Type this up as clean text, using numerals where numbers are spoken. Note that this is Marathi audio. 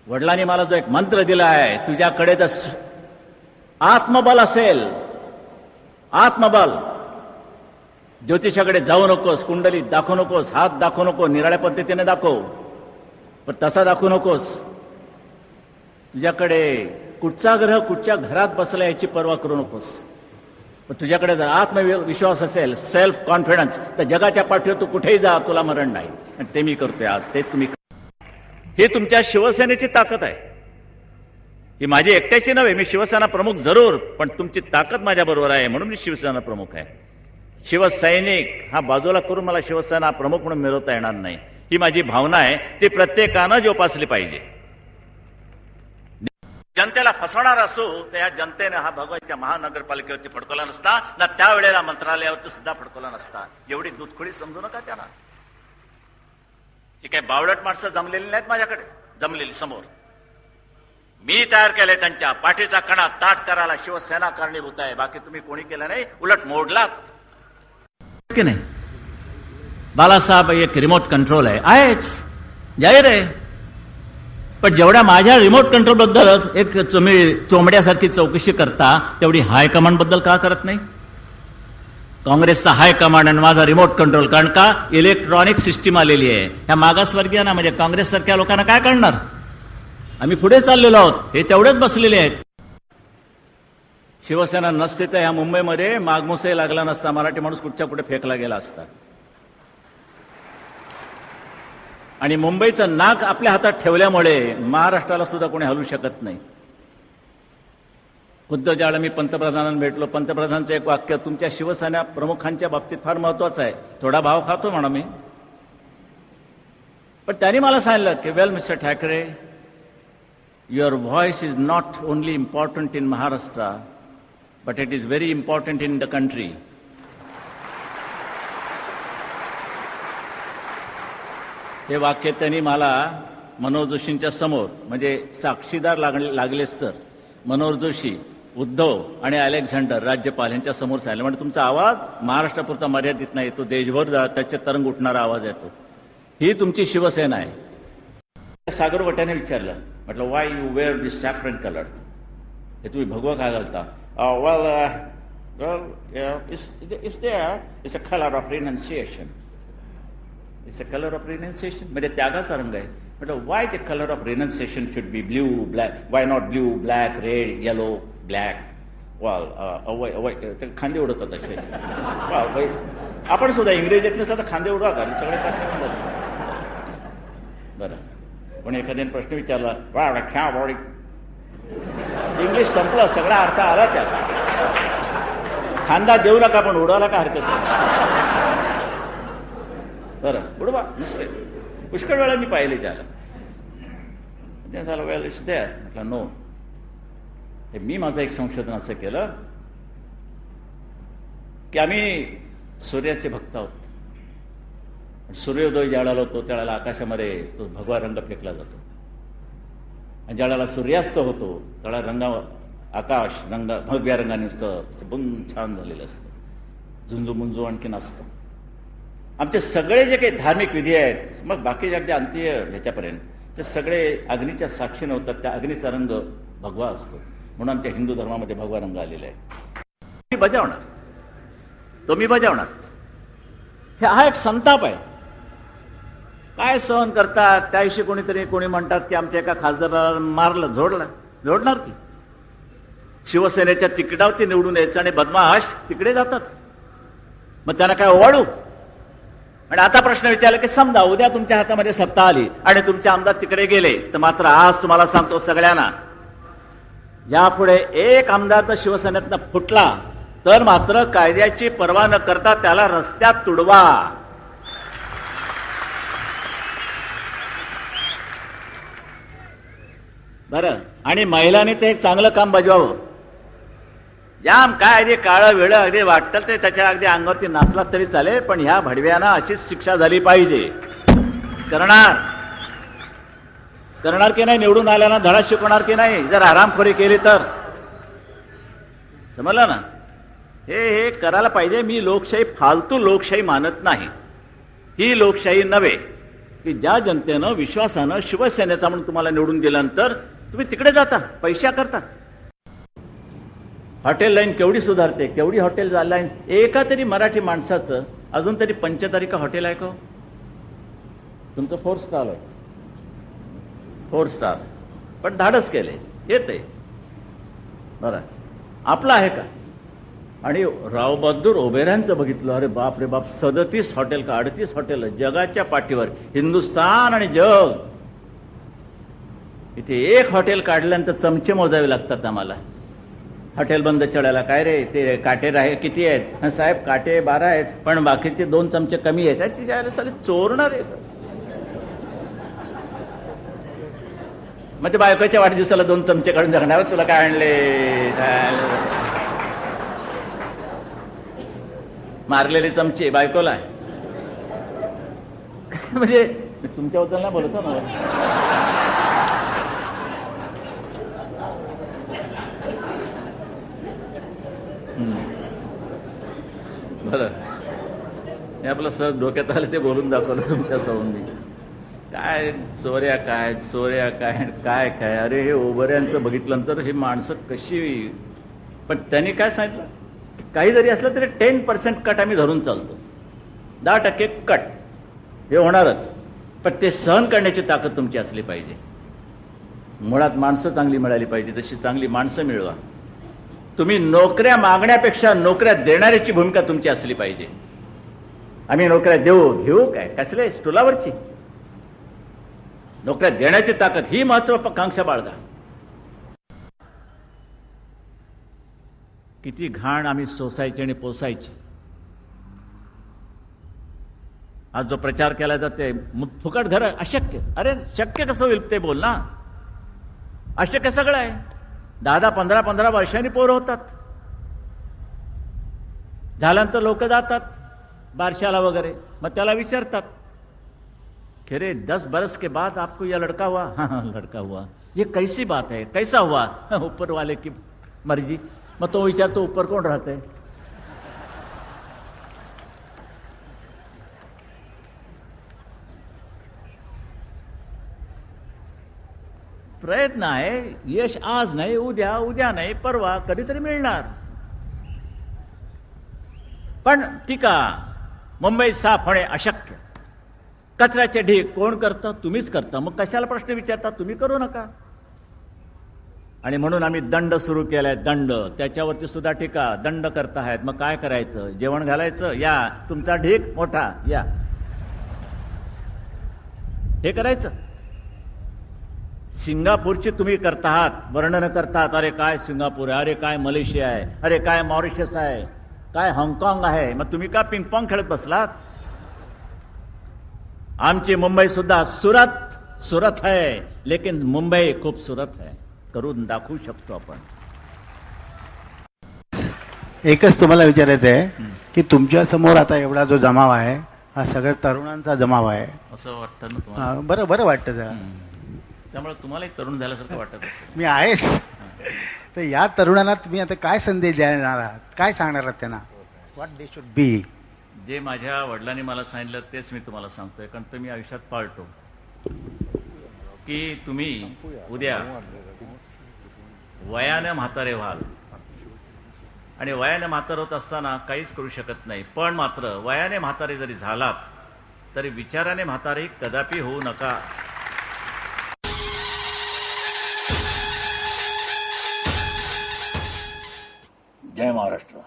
वडिलांनी मला जो एक मंत्र दिला आहे, तुझ्याकडे जर आत्मबल असेल, आत्मबल, ज्योतिषाकडे जाऊ नकोस, कुंडली दाखवू नकोस, हात दाखवू नको, निराळ्या पद्धतीने दाखव, पण तसा दाखवू नकोस. तुझ्याकडे कुठचा ग्रह कुठच्या घरात बसला याची पर्वा करू नकोस. पण तुझ्याकडे जर आत्मविश्वास असेल, सेल्फ कॉन्फिडन्स, तर जगाच्या पाठीवर तू कुठेही जा, तुला मरण नाही. आणि ते मी करतोय आज. ते तुम्ही, हे तुमच्या शिवसेनेची ताकद आहे. ही माझी एकट्याची नव्हे. मी शिवसेना प्रमुख जरूर, पण तुमची ताकद माझ्या बरोबर आहे, म्हणून मी शिवसेना प्रमुख आहे. शिवसैनिक हा बाजूला करून मला शिवसेना प्रमुख म्हणून मिळवता येणार नाही. ही माझी भावना आहे, ती प्रत्येकानं जोपासली पाहिजे. जनतेला फसवणार असो तर या जनतेने हा भगवानच्या महानगरपालिकेवरती फडकवला नसता ना, त्यावेळेला मंत्रालयावरती सुद्धा फडकवला नसता. एवढी दूधखोडी समजू नका त्यांना. ती काही बावळट माणसं जमलेली नाहीत माझ्याकडे, जमलेली समोर. मी तयार केलंय. त्यांच्या पाठीचा कणा ताट करायला शिवसेना कारणीभूत आहे. बाकी तुम्ही कोणी केलं नाही, उलट मोडलात की नाही. बालासाहेब एक रिमोट कंट्रोल आहेच, जाहीर आहे. पण जेवढ्या माझ्या रिमोट कंट्रोल बद्दल एक तुम्ही चोमड्यासारखी चौकशी करता, तेवढी हायकमांड बद्दल का करत नाही? काँग्रेसचा हायकमांड आणि माझा रिमोट कंट्रोल, कारण का इलेक्ट्रॉनिक सिस्टीम आलेली आहे. ह्या मागासवर्गीयांना, म्हणजे काँग्रेस सारख्या लोकांना काय कळणार? आम्ही पुढे चाललेलो आहोत, हे तेवढेच बसलेले आहेत. शिवसेना नसते तर ह्या मुंबईमध्ये मागमुसही लागला नसता, मराठी माणूस कुठच्या कुठे फेकला गेला असता. आणि मुंबईचं नाक आपल्या हातात ठेवल्यामुळे महाराष्ट्राला सुद्धा कोणी हलवू शकत नाही. खुद्द ज्यावेळेला मी पंतप्रधानांना भेटलो, पंतप्रधानांचं एक वाक्य तुमच्या शिवसेना प्रमुखांच्या बाबतीत फार महत्वाचं आहे. थोडा भाव खातो म्हणा मी, पण त्यांनी मला सांगितलं की well mister Thackeray, your voice is not only important in Maharashtra, but it is very important in the country. हे वाक्य त्यांनी मला मनोहर जोशींच्या समोर, म्हणजे साक्षीदार लागलेच तर मनोहर जोशी, उद्धव आणि अलेक्झांडर राज्यपाल यांच्या समोर सांगितलं. म्हणजे तुमचा आवाज महाराष्ट्रापुरता मर्यादित नाही, तो देशभर त्याचे तरंग उठणारा आवाज येतो. ही तुमची शिवसेना आहे. सागर वट्याने विचारलं, म्हटलं why you wear this saffron colour, हे तुम्ही भगवा का घालता? It's a colour of renunciation. It's a colour of renunciation, म्हणजे त्यागाचा रंग आहे. म्हटलं why the colour of renunciation should be blue black, why not blue black red yellow black. ते खांदे उडवतात असे. आपण सुद्धा इंग्रजीतले सुद्धा खांदे उडवा का सगळे काय? बरं, पण एखाद्याने प्रश्न विचारला, वा बॉडी, इंग्लिश संपलं, सगळा अर्थ आला त्याला. खांदा देऊ नका, पण उडवायला का हरकत नाही. बरं, उडवा नसते. पुष्कळ वेळा मी पाहिले त्याला. त्या झालं वेळ इट्स देअर. म्हटलं नो, हे मी माझं एक संशोधन असं केलं की आम्ही सूर्याचे भक्त आहोत. सूर्योदय ज्यावेळेला होतो त्यावेळेला आकाशामध्ये तो भगवा रंग फेकला जातो, आणि ज्यावेळेला सूर्यास्त होतो त्यावेळेला रंगावर आकाश भगव्या रंगाने बुंद छान झालेलं असतं, झुंजू मुंजू आणखीन असतं. आमचे सगळे जे काही धार्मिक विधी आहेत, मग बाकी अगदी अंत्य ह्याच्यापर्यंत, ते सगळे अग्नीच्या साक्षीने होतात. त्या अग्नीचा रंग भगवा असतो, म्हणून आमच्या हिंदू धर्मामध्ये भगवा रंग आलेला आहे. मी बजावणार, तो मी बजावणार. हा एक संताप आहे. काय सहन करतात? त्याविषयी कोणी म्हणतात की आमच्या एका खासदाराला मारलं, जोडणार की शिवसेनेच्या तिकिटावरती निवडून यायचं आणि बदमाश तिकडे जातात, मग त्यांना काय ओवाळू? आणि आता प्रश्न विचारला की समजा उद्या तुमच्या हातामध्ये सत्ता आली आणि तुमचे आमदार तिकडे गेले, तर मात्र आज तुम्हाला सांगतो सगळ्यांना, यापुढे एक आमदार तर शिवसेनेतनं फुटला तर मात्र कायद्याची पर्वा न करता त्याला रस्त्यात तुडवा. बरं, आणि महिलांनी ते एक चांगलं काम बजवावं. जाम काय अगदी काळं वेळ अगदी वाटतं ते त्याच्या अगदी अंगावरती नाचला तरी चालेल, पण ह्या भडव्यांना अशीच शिक्षा झाली पाहिजे. करणार की नाही? निवडून आल्याना धडा शिकवणार की नाही? जर आरामखोरी केली तर समजलं ना? हे करायला पाहिजे. मी लोकशाही फालतू लोकशाही मानत नाही. ही लोकशाही नव्हे. की ज्या जनतेनं विश्वासानं शिवसेनेचा म्हणून तुम्हाला निवडून दिल्यानंतर तुम्ही तिकडे जाता पैशा करता. हॉटेल लाईन केवढी सुधारते, केवढी हॉटेल लाईन. एका तरी मराठी माणसाचं अजून तरी पंचतारिका हॉटेल आहे का? तुमचं 4 स्टार आहे, 4 स्टार, पण धाडस केले येते बरं. आपलं आहे का? आणि रावबहादूर ओबेरांचं बघितलं, अरे बाप रे बाप, 37 हॉटेल का 38 हॉटेल जगाच्या पाठीवर, हिंदुस्थान आणि जग. इथे एक हॉटेल काढल्यानंतर चमचे मोजावे लागतात आम्हाला. हॉटेल बंद चढायला काय रे ते काटे राहे किती आहेत? साहेब काटे 12 आहेत, पण बाकीचे 2 चमचे कमी आहेत. ती जायला साले चोरणार आहे सर. मग ते बायकोच्या वाढदिवसाला 2 चमचे काढून जगणार, तुला काय आणले? मारलेले चमचे बायकोला. म्हणजे तुमच्याबद्दल नाही बोलतो ना. बरं, हे आपलं सहज डोक्यात आलं ते बोलून दाखवलं तुमच्या समोर. काय चोऱ्या काय चोऱ्या काय काय काय. अरे हे ओबऱ्यांचं बघितल्यानंतर हे माणसं कशी. पण त्यांनी काय सांगितलं, काही जरी असलं तरी 10% कट आम्ही धरून चालतो, 10% कट हे होणारच. पण ते सहन करण्याची ताकद तुमची असली पाहिजे. मुळात माणसं चांगली मिळाली पाहिजे, तशी चांगली माणसं मिळवा. तुम्ही नोकऱ्या मागण्यापेक्षा नोकऱ्या देणाऱ्याची भूमिका तुमची असली पाहिजे. आम्ही नोकऱ्या देऊ घेऊ काय, कसले स्टुलावरची. नोकऱ्या देण्याची ताकद ही महत्वाकांक्षा बाळगा. किती घाण आम्ही सोसायची आणि पोसायची. आज जो प्रचार केला जाते फुकट घर अशक्य. अरे शक्य कसं होईल ते बोल ना. अशक्य सगळं आहे. 10-15 वर्षांनी पोरं होतात, झाल्यानंतर लोक जातात बारशाला वगैरे, मग त्याला विचारतात कि रे 10 बरस के बाद आपको यह लड़का हुआ? हाँ लड़का हुआ. ये कैसी बात है, कैसा हुआ? ऊपर वाले की मर्जी. मग तो विचारतो ऊपर कोण राहते? प्रयत्न आहे. यश आज नाही, उद्या, उद्या नाही, परवा कधीतरी मिळणार. पण टीका, मुंबई साफ होणे अशक्य. कचऱ्याचे ढीग कोण करतं? तुम्हीच करता. मग कशाला प्रश्न विचारता? तुम्ही करू नका. आणि म्हणून आम्ही दंड सुरू केलाय. दंड, त्याच्यावरती सुद्धा टीका. दंड करतायत, मग काय करायचं? जेवण घालायचं? या. तुमचा ढीग मोठा, या. हे करायचं. सिंगापूरची तुम्ही करतात, वर्णन करतात. अरे काय सिंगापूर आहे, अरे काय मलेशिया आहे, अरे काय मॉरिशस आहे, काय हाँगकाँग आहे. मग तुम्ही का पिंगपॉंग खेळत बसलात? आमची मुंबई सुद्धा सुरत है, लेकिन मुंबई खूबसूरत है. करून दाखवू शकतो आपण. एकच तुम्हाला विचारायचं आहे की तुमच्या समोर आता एवढा जो जमाव आहे हा सगळ्या तरुणांचा जमाव आहे असं वाटतं ना तुम्हाला? बरं वाटतं जरा. त्यामुळे तुम्हालाही तरुण झाल्यासारखं वाटत असेल. मी आहेच. तर या तरुणांना तुम्ही आता काय संदेश देणार आहात, काय सांगणार आहात त्यांना? What they should be. जे माझ्या वडिलांनी मला सांगितलं तेच मी तुम्हाला सांगतोय, कारण ते मी आयुष्यात पाळतो. की तुम्ही उद्या वयाने म्हातारे व्हाल, आणि वयाने म्हातार होत असताना काहीच करू शकत नाही. पण मात्र वयाने म्हातारे जरी झालात तरी विचाराने म्हातारे कदापि होऊ नका. जय महाराष्ट्र.